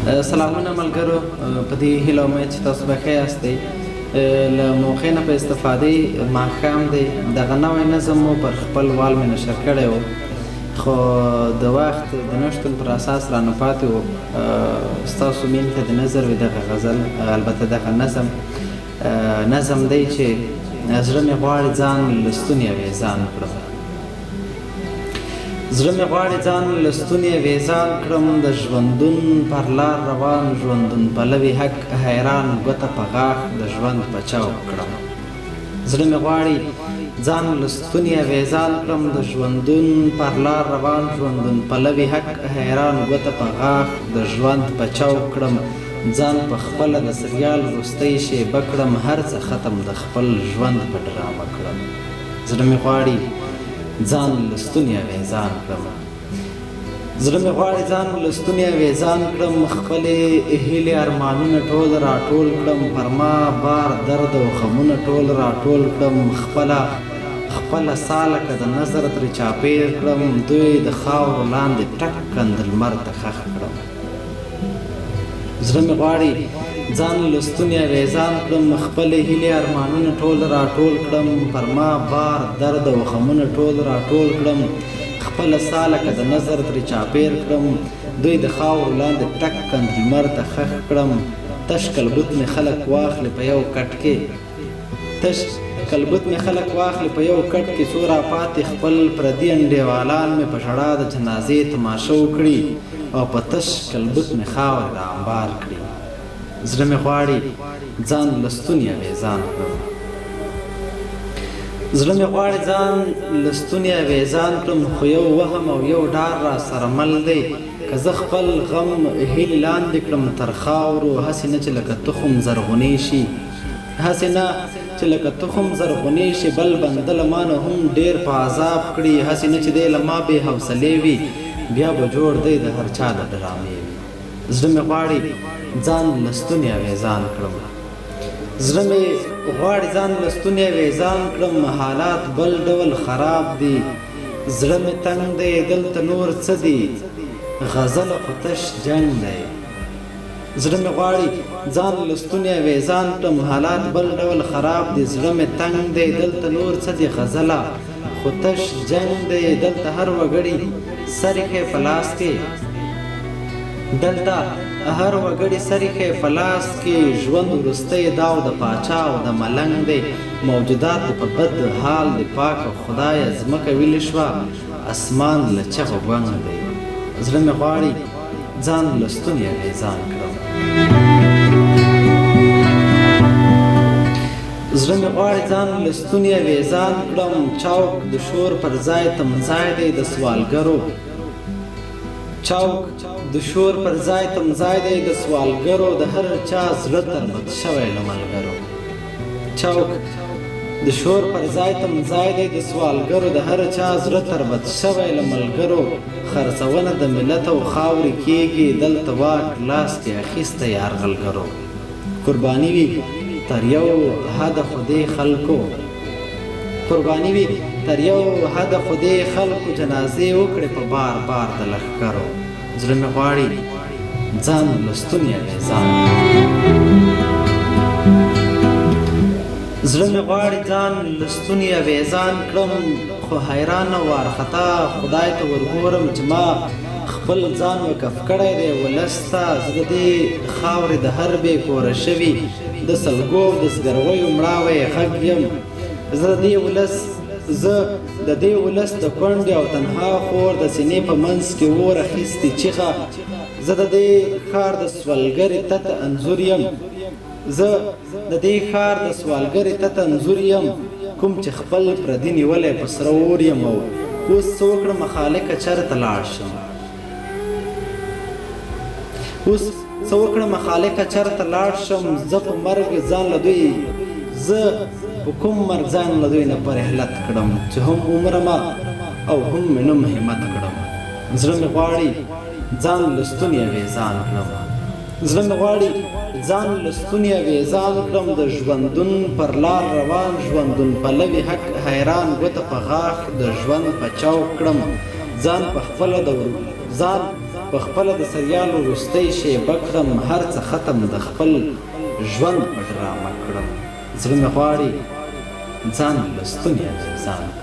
سلامونه ملګرو، په دې هیله امید چې تاسو به ښه یاستئ. له موقع نه په استفادې ماښام دی، دغه نوی نظم مو پر خپل وال مې نشر کړی و، خو د وخت د نشتون پر اساس رانه پاتې و. ستاسو مینې ته د نظر وي دغه غزل، البته دغه نظم دی چې زړه مې غواړي ځان لستونی ویزان کړم. زړه مې غواړي ځان لستونی ویزان کړم، د ژوندون پر لار روان ژوندون پلوي حق حیران ګوته په غاښ د ژوند په چوک کړم. زړه مې غواړي ځان لستونی ویزان کړم، د ژوندون پر لار روان ژوندون پلوي حق حیران ګوته په غاښ د ژوند په چوک کړم. ځان په خپله د سریال وروستۍ شیبه کړم، هر څه ختم د خپل ژوند په ډرامه کړم. زړه مې غواړي ځان لستونی ویزان کړم. زړه مې غواړي ځان لستونی ویزان کړم، خپلې هیلې ارمانونه ټول راټول کړم، پر ما بار درد او غمونه ټول راټول کړم. خپله سا لکه د نظر ترې چاپېر کړم، دوی د خاورو لاندې ټک کند لمر ته ښخ کړم. زړه مې غواړي ځان لستونی ویزان کړم، خپلې هیلې ارمانونه ټول راټول کړم، پر ما بار درد او غمونه ټول راټول کړم. خپله سا لکه د نظر ترې چاپېر کړم، دوی د خاورو لاندې ټک کند لمر ته ښخ کړم. تش کلبوت مې خلک واخلي په یو کټ کې، په یو کټ کې څو راپاتې خپل پردي انډیوالان مې په ژړا د جنازې تماشه وکړي، او په تش کلبوت مې خاورې را انبار کړي. زړه مې غواړي ځان لستونی ویزان کړم. زړه مې غواړي ځان لستونی ویزان کړم، خو یو وهم او یو ډار را سره مل دی، که زه خپل غم هیلې لاندې کړم تر خاورو، هسې نه چې لکه تخم زرغونې شي، بل بنده له ما نه هم ډېر په عذاب کړي، هسې نه چې دی له ما بې حوصلې وي، بیا به جوړ دی د هر چا د ډرامې وي. زړه مې غواړي ځان لستونی ویزان کړم. زړه مې غواړي ځان لستونی ویزان کړم، حالات بل ډول خراب دي، زړه مې تنګ دی دلته نور څه دي، غزل خو تش جنګ دی. زړه مې غواړي ځان لستونی ویزان کړم، حالات بل ډول خراب دي، زړه مې تنګ دی دلته نور څه دي، غزله خو تش جنګ دی. دلته هر وګړي سریخې په لاس کې، ژوند وروستی داو د پاچا او د ملنګ دی، موجودات په بد حال دی، پاک خدایه ځمکه ویلې شوه، اسمان له چغو ګونګ دی. زړه مې غواړي ځان لستونی ویزان کړم. زړه مې غواړي ځان لستونی ویزان کړم، چوک د شور پر ځای تمځای دی د سوالګرو، د هر چا زړه تربت شوی له ملګرو. چوک د شور پر ځای تمځای دی د سوالګرو، د هر چا زړه تربت شوی له ملګرو. خرڅونه د ملت او خاورې کېږي، دلته واک لاس کې اخیسته یرغلګرو. قرباني وي تر یو حده خو دې خلکو، جنازې وکړې په بار بار د لښکرو. زړه مې غواړي ځان لستونی ویزان کړم، خو حیرانه وارخطا خدای ته ورګورم چې ما خپل ځان وقف کړی دی ولس ته. زه د دې خاورې د هر بې کوره شوي د سلګو د زګرویو مړاوی غږ یم، زه د دې ولس د کونډې او تنها خور د سینې په منځ کې اور اخیستې چیغه، زه د دې ښار د سوالګرې تت انځور یم، کوم چې خپل پردي نیولی په سره اور یم. او اوس څه وکړم خالقه چېرته لاړ شم، زه په مرګ ځان له دوی، زه په کوم مرګ ځان له دوی نه پرهلت کړم، چې هم عمرمه او هم مې نوم همت کړم. زړه مې غواړي ځان لستونی ویزان کړم، د ژوندون پر لار روان ژوندون پلوي حق حیران ګوته په غاښ د ژوند په چوک کړم. ځان په خپله د سریالو وروستی شیبه کړم هر څه ختم د خپل ژوند په ډرامه کړم زړه مې غواړي ځان له ستوني ځان